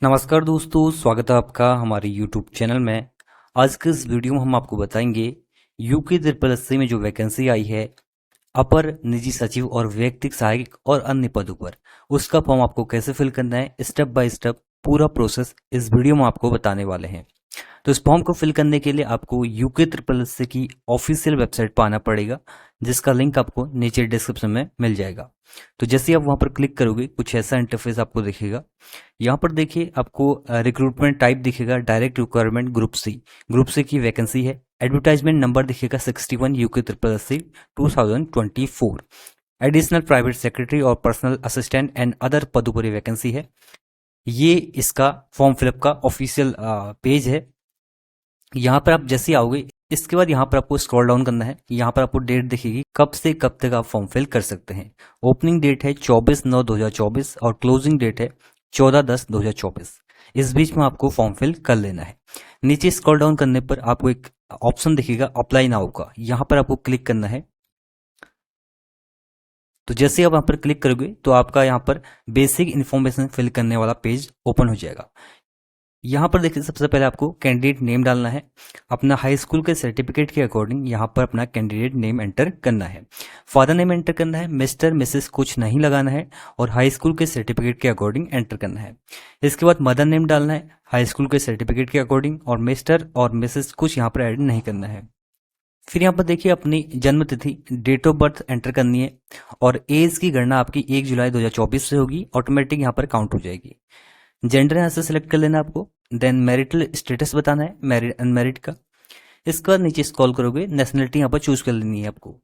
नमस्कार दोस्तों, स्वागत है आपका हमारे YouTube चैनल में। आज के इस वीडियो में हम आपको बताएंगे यूके ट्रिपल एससी में जो वैकेंसी आई है अपर निजी सचिव और व्यक्तिगत सहायक और अन्य पदों पर, उसका फॉर्म आपको कैसे फिल करना है, स्टेप बाय स्टेप पूरा प्रोसेस इस वीडियो में आपको बताने वाले हैं। तो इस फॉर्म को फिल करने के लिए आपको यूके ट्रिपल एससी की ऑफिशियल वेबसाइट पर आना पड़ेगा, जिसका लिंक आपको नीचे डिस्क्रिप्शन में मिल जाएगा। तो जैसे आप वहां पर क्लिक करोगे कुछ ऐसा इंटरफेस आपको दिखेगा। यहाँ पर देखिए आपको रिक्रूटमेंट टाइप दिखेगा, डायरेक्ट रिक्वायरमेंट ग्रुप सी की वैकेंसी है। एडवर्टाइजमेंट नंबर दिखेगा 61 UK triple SC 2024। Additional private secretary और पर्सनल असिस्टेंट एंड अदर पदों पर वैकेंसी है। ये इसका फॉर्म फिलअप का ऑफिशियल पेज है। यहाँ पर आप जैसे आओगे इसके बाद यहाँ पर आपको स्क्रॉल डाउन करना है। यहाँ पर आपको डेट दिखेगी कब से कब तक आप फॉर्म फिल कर सकते हैं। ओपनिंग डेट है 24/9/2024 और क्लोजिंग डेट है 14/10/2024। इस बीच में आपको फॉर्म फिल कर लेना है। नीचे स्क्रॉल डाउन करने पर आपको एक ऑप्शन दिखेगा अप्लाई नाउ का, यहाँ पर आपको क्लिक करना है। तो जैसे आप यहाँ पर क्लिक करोगे तो आपका यहाँ पर बेसिक इन्फॉर्मेशन फिल करने वाला पेज ओपन हो जाएगा। यहाँ पर देखिए सबसे पहले आपको कैंडिडेट नेम डालना है। अपना हाई स्कूल के सर्टिफिकेट के अकॉर्डिंग यहाँ पर अपना कैंडिडेट नेम एंटर करना है। फादर नेम एंटर करना है, मिस्टर मिसेस कुछ नहीं लगाना है और हाई स्कूल के सर्टिफिकेट के अकॉर्डिंग एंटर करना है। इसके बाद मदर नेम डालना है हाई स्कूल के सर्टिफिकेट के अकॉर्डिंग और मिस्टर और मिसेस कुछ यहाँ पर ऐड नहीं करना है। फिर यहाँ पर देखिए अपनी जन्म तिथि डेट ऑफ बर्थ एंटर करनी है और एज की गणना आपकी 1 जुलाई 2024 से होगी, ऑटोमेटिक यहाँ पर काउंट हो जाएगी। जेंडर यहाँ से सिलेक्ट कर लेना आपको। देन मैरिटल स्टेटस बताना है, मैरिड अनमैरिड का। इसके बाद नीचे स्क्रॉल करोगे, नेशनलिटी यहाँ पर चूज कर लेनी है आपको।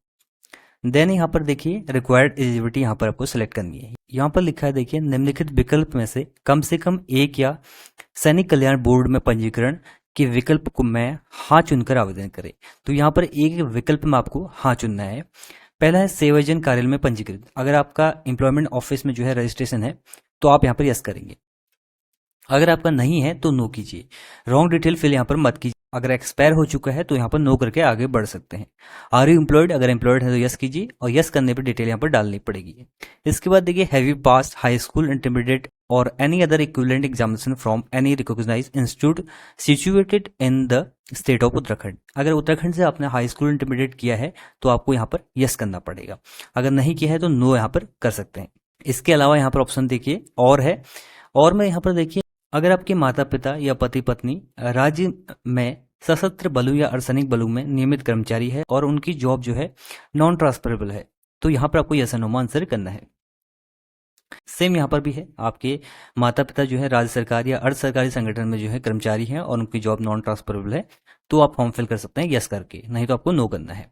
देन यहाँ पर देखिए रिक्वायर्ड एलिजिबिलिटी यहाँ पर आपको सिलेक्ट करनी है। यहाँ पर लिखा है देखिए निम्नलिखित विकल्प में से कम एक या सैनिक कल्याण बोर्ड में पंजीकरण के विकल्प को मैं हाँ चुनकर आवेदन करें। तो यहाँ पर एक विकल्प में आपको हाँ चुनना है। पहला है सेवायोजन कार्यालय में पंजीकृत। अगर आपका एम्प्लॉयमेंट ऑफिस में जो है रजिस्ट्रेशन है तो आप यहाँ पर यस करेंगे। अगर आपका नहीं है तो नो कीजिए। रॉन्ग डिटेल फिल यहाँ पर मत कीजिए। अगर एक्सपायर हो चुका है तो यहाँ पर नो करके आगे बढ़ सकते हैं। आर यू एम्प्लॉयड, अगर एम्प्लॉयड है तो यस कीजिए और यस करने पर डिटेल यहाँ पर डालनी पड़ेगी। इसके बाद देखिए have you pass high school intermediate और any other equivalent examination from any recognised institute situated in the state of Uttarakhand. अगर उत्तराखंड से आपने हाई स्कूल इंटरमीडिएट किया है तो आपको यहाँ पर यस करना पड़ेगा। अगर नहीं किया है तो नो यहाँ पर कर सकते हैं। इसके अलावा यहाँ पर ऑप्शन देखिए और है, और में यहाँ पर देखिए अगर आपके माता पिता या पति पत्नी राज्य में सशस्त्र बलों या अर्धसैनिक बलों में नियमित कर्मचारी है और उनकी जॉब जो है नॉन ट्रांसफरेबल है तो यहाँ पर आपको यस नो आंसर करना है। सेम यहाँ पर भी है, आपके माता पिता जो है राज्य सरकार या अर्ध सरकारी संगठन में जो है कर्मचारी हैं और उनकी जॉब नॉन ट्रांसफरेबल है तो आप फॉर्म फिल कर सकते हैं यस करके, नहीं तो आपको नो करना है।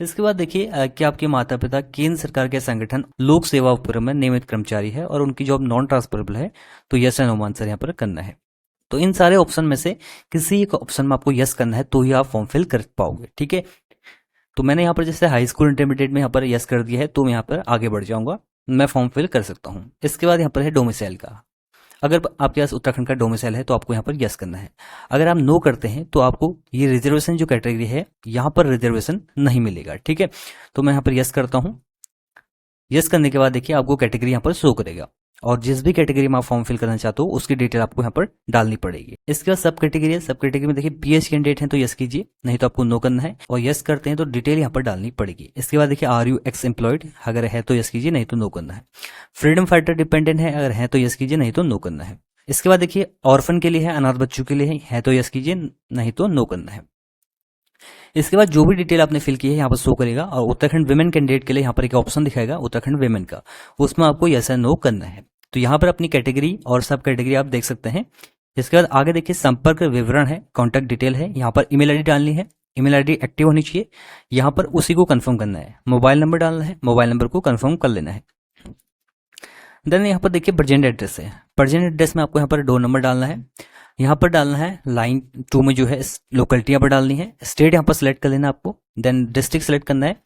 इसके बाद देखिए कि आपके माता पिता केंद्र सरकार के संगठन लोक सेवा उपक्रम में नियमित कर्मचारी है और उनकी जॉब नॉन ट्रांसफरेबल है तो यस या नो आंसर यहाँ पर करना है। तो इन सारे ऑप्शन में से किसी एक ऑप्शन में आपको यस करना है तो ही आप फॉर्म फिल कर पाओगे, ठीक है। तो मैंने यहाँ पर जैसे हाई स्कूल इंटरमीडिएट में यहाँ पर यस कर दिया है तो मैं यहाँ पर आगे बढ़ जाऊंगा, मैं फॉर्म फिल कर सकता हूँ। इसके बाद यहाँ पर है डोमिसाइल का। अगर आपके पास उत्तराखंड का डोमिसाइल है तो आपको यहाँ पर यस करना है। अगर आप नो करते हैं तो आपको ये रिजर्वेशन जो कैटेगरी है यहाँ पर रिजर्वेशन नहीं मिलेगा, ठीक है। तो मैं यहाँ पर यस करता हूँ। यस करने के बाद देखिए आपको कैटेगरी यहाँ पर शो करेगा और जिस भी कैटेगरी में आप फॉर्म फिल करना चाहते हो उसकी डिटेल आपको यहाँ पर डालनी पड़ेगी। इसके बाद सब कैटेगरी है, सब कैटेगरी में देखिए पीएच कैंडिडेट है तो यस कीजिए, नहीं तो आपको नो करना है और यस करते हैं तो डिटेल यहाँ पर डालनी पड़ेगी। इसके बाद देखिए आर यू एक्स एम्प्लॉयड, अगर है तो यस कीजिए, नहीं तो नो करना है। फ्रीडम फाइटर डिपेंडेंट है, अगर है तो यस कीजिए, नहीं तो नो करना है। इसके बाद देखिए ऑर्फन के लिए है, अनाथ बच्चों के लिए है तो यस कीजिए, नहीं तो नो करना है। इसके बाद जो भी डिटेल आपने फिल की है यहाँ पर शो करेगा और उत्तराखंड विमेन कैंडिडेट के लिए यहाँ पर एक ऑप्शन दिखाएगा उत्तराखंड विमेन का, उसमें आपको यस या नो करना है। तो यहाँ पर अपनी कैटेगरी और सब कैटेगरी आप देख सकते हैं। इसके बाद आगे देखिए संपर्क विवरण है, कॉन्टैक्ट डिटेल है, यहाँ पर ईमेल आईडी डालनी है, ईमेल आईडी एक्टिव होनी चाहिए, यहाँ पर उसी को कंफर्म करना है। मोबाइल नंबर डालना है, मोबाइल नंबर को कंफर्म कर लेना है। देन यहाँ पर देखिए प्रेजेंट एड्रेस है, प्रेजेंट एड्रेस में आपको यहाँ पर डोर नंबर डालना है, यहाँ पर डालना है लाइन 2 में जो है लोकेलिटी यहाँ पर डालनी है, स्टेट यहाँ पर सिलेक्ट कर लेना है आपको, देन डिस्ट्रिक्ट सेलेक्ट करना है,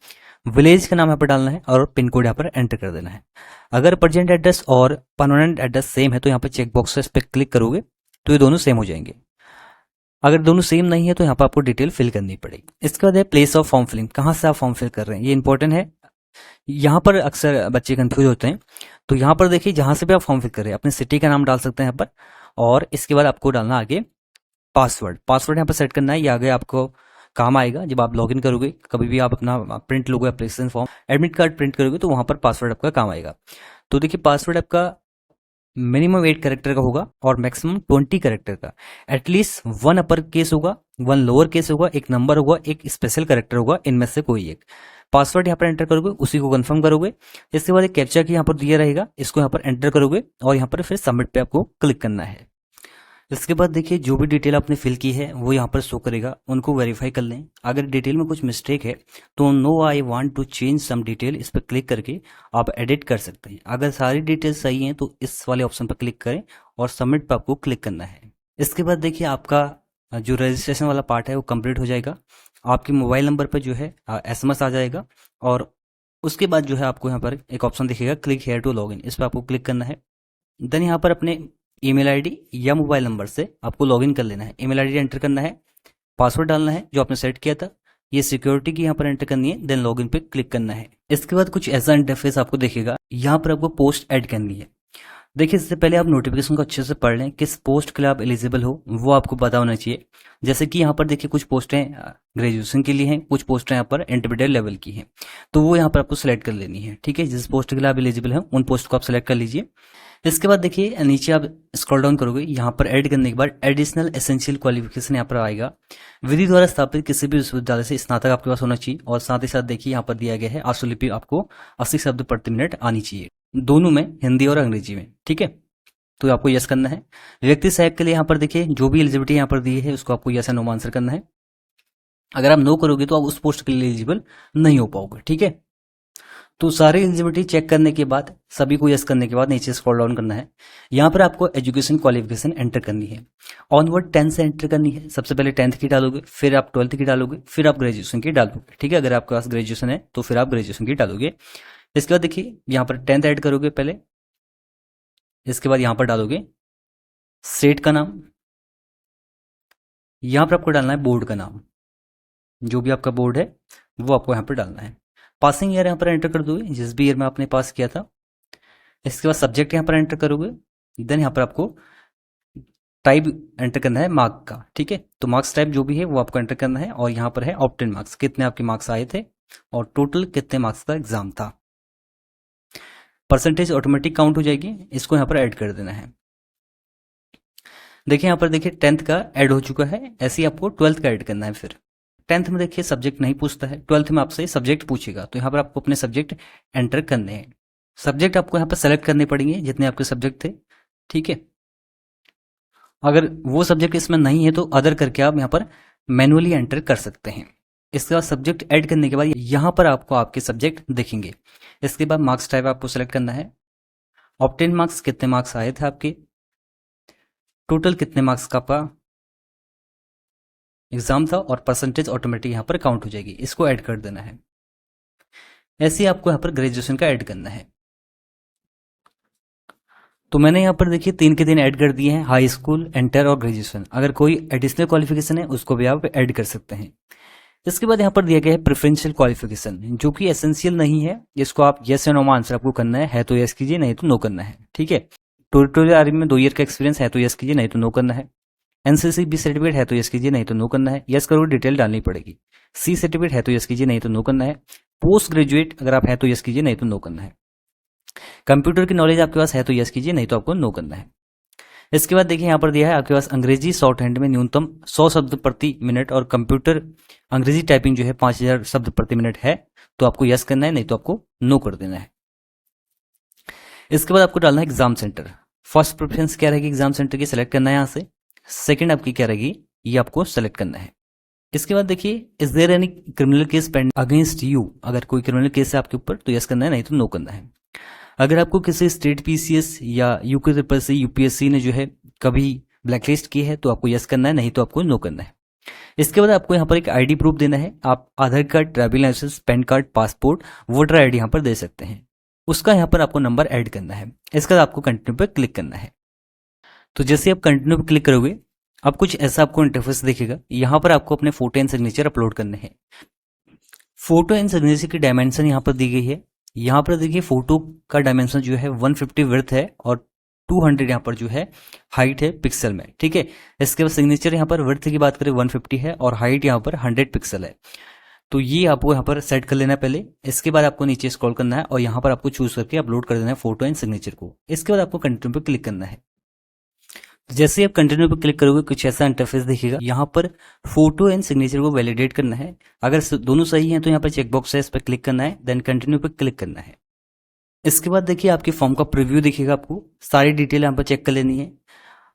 विलेज का नाम यहाँ पर डालना है और पिन कोड यहाँ पर एंटर कर देना है। अगर प्रेजेंट एड्रेस और परमानेंट एड्रेस सेम है तो यहाँ पर चेक बॉक्स पे क्लिक करोगे तो ये दोनों सेम हो जाएंगे। अगर दोनों सेम नहीं है तो यहाँ पर आपको डिटेल फिल करनी पड़ेगी। इसके बाद है प्लेस ऑफ फॉर्म फिलिंग, कहाँ से आप फॉर्म फिल कर रहे हैं, ये इंपॉर्टेंट है। यहाँ पर अक्सर बच्चे कंफ्यूज होते हैं। तो यहाँ पर देखिए जहाँ से भी आप फॉर्म फिल कर रहे हैं अपने सिटी का नाम डाल सकते हैं यहाँ पर और इसके बाद आपको डालना आगे पासवर्ड। पासवर्ड यहाँ पर सेट करना है, ये आगे आपको काम आएगा जब आप लॉगिन करोगे। कभी भी आप अपना प्रिंट लोगे application form, admit card print करोगे तो वहां पर पासवर्ड आपका काम आएगा। तो देखिए पासवर्ड आपका मिनिमम 8 कैरेक्टर का होगा और मैक्सिमम 20 कैरेक्टर का। एटलीस्ट 1 अपर केस होगा, 1 लोअर केस होगा, एक नंबर होगा, एक स्पेशल कैरेक्टर होगा, इनमें से कोई एक। पासवर्ड यहाँ पर एंटर करोगे, उसी को कंफर्म करोगे। इसके बाद एक कैप्चा की यहाँ पर दिया रहेगा, इसको यहाँ पर एंटर करोगे और यहाँ पर फिर सबमिट पे आपको क्लिक करना है। इसके बाद देखिए जो भी डिटेल आपने फिल की है वो यहाँ पर शो करेगा, उनको वेरीफाई कर लें। अगर डिटेल में कुछ मिस्टेक है तो no I want to change some detail, इस पर क्लिक करके आप एडिट कर सकते हैं। अगर सारी डिटेल सही हैं तो इस वाले ऑप्शन पर क्लिक करें और सबमिट पर आपको क्लिक करना है। इसके बाद देखिए आपका जो रजिस्ट्रेशन वाला पार्ट है वो कंप्लीट हो जाएगा। आपके मोबाइल नंबर पर जो है SMS आ जाएगा और उसके बाद जो है आपको यहाँ पर एक ऑप्शन दिखेगा क्लिक हेयर टू लॉगिन, इस पर आपको क्लिक करना है। देन यहाँ पर अपने ईमेल आईडी या मोबाइल नंबर से आपको लॉगिन कर लेना है। ईमेल आईडी एंटर करना है, पासवर्ड डालना है जो आपने सेट किया था, ये सिक्योरिटी की यहाँ पर एंटर करनी है, देन लॉगिन पे क्लिक करना है। इसके बाद कुछ ऐसा इंटरफेस आपको दिखेगा, यहाँ पर आपको पोस्ट ऐड करनी है। देखिए इससे पहले आप नोटिफिकेशन को अच्छे से पढ़ लें, किस पोस्ट के लिए आप एलिजिबल हो वो आपको पता होना चाहिए। जैसे कि यहाँ पर देखिए कुछ पोस्टें ग्रेजुएशन के लिए हैं, कुछ पोस्टें यहाँ पर इंटरमीडिएट लेवल की हैं, तो वो यहाँ पर आपको सिलेक्ट कर लेनी है। ठीक है, जिस पोस्ट के लिए आप एलिजिबल हैं उन पोस्ट को आप सिलेक्ट कर लीजिए। इसके बाद देखिए नीचे आप स्क्रॉल डाउन करोगे, यहाँ पर ऐड करने के बाद एडिशनल एसेंशियल क्वालिफिकेशन यहाँ पर आएगा। विधि द्वारा स्थापित किसी भी विश्वविद्यालय से स्नातक आपके पास होना चाहिए और साथ ही साथ देखिए यहाँ पर दिया गया है आशुलिपि आपको 80 शब्द प्रति मिनट आनी चाहिए, दोनों में, हिंदी और अंग्रेजी में। ठीक है, तो आपको यस करना है। व्यक्ति सहायक के लिए यहाँ पर देखिए जो भी एलिजिबिलिटी यहाँ पर दी है उसको आपको यस या नो आंसर करना है। अगर आप नो करोगे तो आप उस पोस्ट के लिए एलिजिबल नहीं हो पाओगे। ठीक है, तो सारी एलिजिबिलिटी चेक करने के बाद, सभी को यस करने के बाद नीचे स्क्रॉल डाउन करना है। यहाँ पर आपको एजुकेशन क्वालिफिकेशन एंटर करनी है। ऑनवर्ड 10 से एंटर करनी है। सबसे पहले 10th की डालोगे, फिर आप 12th की डालोगे, फिर आप ग्रेजुएशन की डालोगे। ठीक है, अगर आपके पास ग्रेजुएशन है तो फिर आप ग्रेजुएशन की डालोगे। इसके बाद देखिए यहाँ पर 10th ऐड करोगे पहले, इसके बाद यहाँ पर डालोगे सेट का नाम, यहाँ पर आपको डालना है बोर्ड का नाम, जो भी आपका बोर्ड है वो आपको यहाँ पर डालना है। पासिंग ईयर यहाँ पर एंटर कर दोगे, जिस भी ईयर में आपने पास किया था। इसके बाद सब्जेक्ट यहाँ पर एंटर करोगे, देन यहाँ पर आपको टाइप एंटर करना है मार्क का। ठीक है, तो मार्क्स टाइप जो भी है वो आपको एंटर करना है और यहाँ पर है ऑब्टेन मार्क्स, कितने आपके मार्क्स आए थे और टोटल कितने मार्क्स का एग्जाम था। परसेंटेज ऑटोमेटिक काउंट हो जाएगी, इसको यहाँ पर ऐड कर देना है। देखिए यहाँ पर देखिए 10th का ऐड हो चुका है, ऐसे ही आपको 12th का ऐड करना है। फिर 10th में देखिए सब्जेक्ट नहीं पूछता है, 12th में आपसे सब्जेक्ट पूछेगा, तो यहाँ पर आपको अपने सब्जेक्ट एंटर करने हैं। सब्जेक्ट आपको यहाँ पर सेलेक्ट करने पड़ेंगे जितने आपके सब्जेक्ट थे। ठीक है, अगर वो सब्जेक्ट इसमें नहीं है तो अदर करके आप यहाँ पर मैनुअली एंटर कर सकते हैं। इसके बाद सब्जेक्ट ऐड करने के बाद यहाँ पर आपको आपके सब्जेक्ट दिखेंगे। इसके बाद मार्क्स टाइप आपको सेलेक्ट करना है, ऑब्टेन मार्क्स कितने मार्क्स आए थे आपके, टोटल कितने मार्क्स का आपका एग्जाम था और परसेंटेज ऑटोमेटिक यहाँ पर काउंट हो जाएगी, इसको ऐड कर देना है। ऐसे ही आपको यहाँ पर ग्रेजुएशन का ऐड करना है। तो मैंने यहाँ पर देखिए 3 के 3 ऐड कर दिए हैं, हाई स्कूल, इंटर और ग्रेजुएशन। अगर कोई एडिशनल क्वालिफिकेशन है उसको भी आप ऐड कर सकते हैं। इसके बाद यहाँ पर दिया गया है प्रेफरेंशियल क्वालिफिकेशन, जो कि एसेंशियल नहीं है, इसको आप यस या नो में आंसर आपको करना है तो यस कीजिए, नहीं तो नो करना है। ठीक है, टेरिटोरियल आर्मी में 2 ईयर का एक्सपीरियंस है तो यस कीजिए, नहीं तो नो करना है। एनसीसी बी सर्टिफिकेट है तो यस कीजिए, नहीं तो नो करना है। यस करोगे डिटेल डालनी पड़ेगी। सी सर्टिफिकेट है तो यस कीजिए, नहीं तो नो करना है। पोस्ट ग्रेजुएट अगर आप है तो यस कीजिए, नहीं तो नो करना है। कंप्यूटर की नॉलेज आपके पास है तो यस कीजिए, नहीं तो आपको नो करना है। इसके बाद देखिए यहाँ पर दिया है आपके पास अंग्रेजी शॉर्ट हैंड में न्यूनतम 100 शब्द प्रति मिनट और कंप्यूटर अंग्रेजी टाइपिंग जो है 5000 शब्द प्रति मिनट है, तो आपको यस करना है, नहीं तो आपको नो कर देना है। इसके बाद आपको डालना है एग्जाम सेंटर। फर्स्ट प्रेफरेंस क्या रहेगी एग्जाम सेंटर की, सिलेक्ट करना है यहाँ से। सेकंड आपकी क्या रहेगी ये आपको सेलेक्ट करना है। इसके बाद देखिए is there any criminal case pending against you, अगर कोई क्रिमिनल केस है आपके ऊपर तो यस करना है, नहीं तो नो करना है। अगर आपको किसी स्टेट पीसीएस या यूके ट्रिपल सी यूपीएससी ने जो है कभी ब्लैकलिस्ट की है तो आपको यस करना है, नहीं तो आपको नो करना है। इसके बाद आपको यहाँ पर एक आईडी प्रूफ देना है। आप Aadhaar card, driving licence, PAN card, passport, voter ID यहाँ पर दे सकते हैं। उसका यहाँ पर आपको नंबर ऐड करना है। इसके बाद आपको कंटिन्यू पर क्लिक करना है। तो जैसे आप कंटिन्यू पर क्लिक करोगे अब कुछ ऐसा आपको इंटरफेस दिखेगा। यहाँ पर आपको अपने फोटो एंड सिग्नेचर अपलोड करने हैं। फोटो एंड सिग्नेचर की डायमेंशन यहाँ पर दी गई है। यहाँ पर देखिए फोटो का डायमेंशन जो है 150 विड्थ है और 200 यहाँ पर जो है हाइट है पिक्सल में, ठीक है। इसके बाद सिग्नेचर यहाँ पर विड्थ की बात करें 150 है और हाइट यहाँ पर 100 पिक्सल है। तो ये आपको यहाँ पर सेट कर लेना है पहले। इसके बाद आपको नीचे स्क्रॉल करना है और यहाँ पर आपको चूज करके अपलोड कर देना है फोटो एंड सिग्नेचर को। इसके बाद आपको कंटिन्यू पर क्लिक करना है। जैसे ही आप कंटिन्यू पर क्लिक करोगे कुछ ऐसा इंटरफेस दिखेगा। यहाँ पर फोटो एंड सिग्नेचर को वैलिडेट करना है। अगर दोनों सही हैं तो यहाँ पर चेकबॉक्स है, इस पर क्लिक करना है, देन कंटिन्यू पर क्लिक करना है। इसके बाद देखिए आपके फॉर्म का प्रीव्यू दिखेगा। आपको सारी डिटेल यहाँ पर चेक कर लेनी है।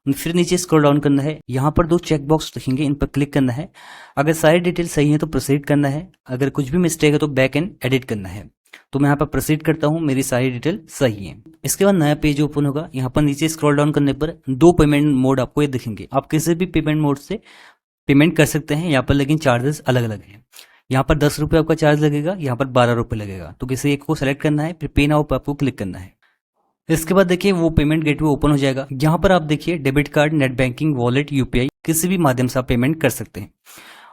फिर नीचे स्क्रॉल डाउन करना है। यहाँ पर 2 चेक बॉक्स दिखेंगे, इन पर क्लिक करना है। अगर सारी डिटेल सही है तो प्रोसीड करना है, अगर कुछ भी मिस्टेक है तो बैक एंड एडिट करना है। तो मैं यहाँ पर प्रोसीड करता हूँ, मेरी सारी डिटेल सही है। इसके बाद नया पेज ओपन होगा। यहाँ पर नीचे स्क्रॉल डाउन करने पर 2 पेमेंट मोड आपको ये दिखेंगे। आप किसी भी पेमेंट मोड से पेमेंट कर सकते हैं यहाँ पर, लेकिन चार्जेस अलग अलग हैं। यहाँ पर 10 रुपये आपका चार्ज लगेगा, यहाँ पर 12 रुपये लगेगा। तो किसी एक को सेलेक्ट करना है, फिर पे नाउ पर आपको क्लिक करना है। इसके बाद देखिए वो पेमेंट गेटवे ओपन हो जाएगा। यहाँ पर आप देखिए debit card, net banking, wallet, UPI किसी भी माध्यम से आप पेमेंट कर सकते हैं।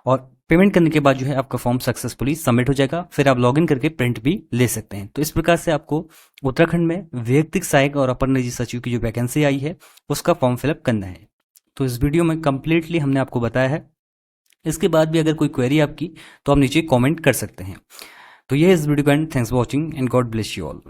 और पेमेंट करने के बाद जो है आपका फॉर्म सक्सेसफुली सबमिट हो जाएगा। फिर आप लॉगिन करके प्रिंट भी ले सकते हैं। तो इस प्रकार से आपको उत्तराखंड में वैयक्तिक सहायक और अपर निजी सचिव की जो वैकेंसी आई है उसका फॉर्म फिलअप करना है। तो इस वीडियो में कंप्लीटली हमने आपको बताया है। इसके बाद भी अगर कोई क्वेरी आपकी तो आप नीचे कॉमेंट कर सकते हैं। तो ये इस वीडियो का and. Thanks for watching and God bless you all.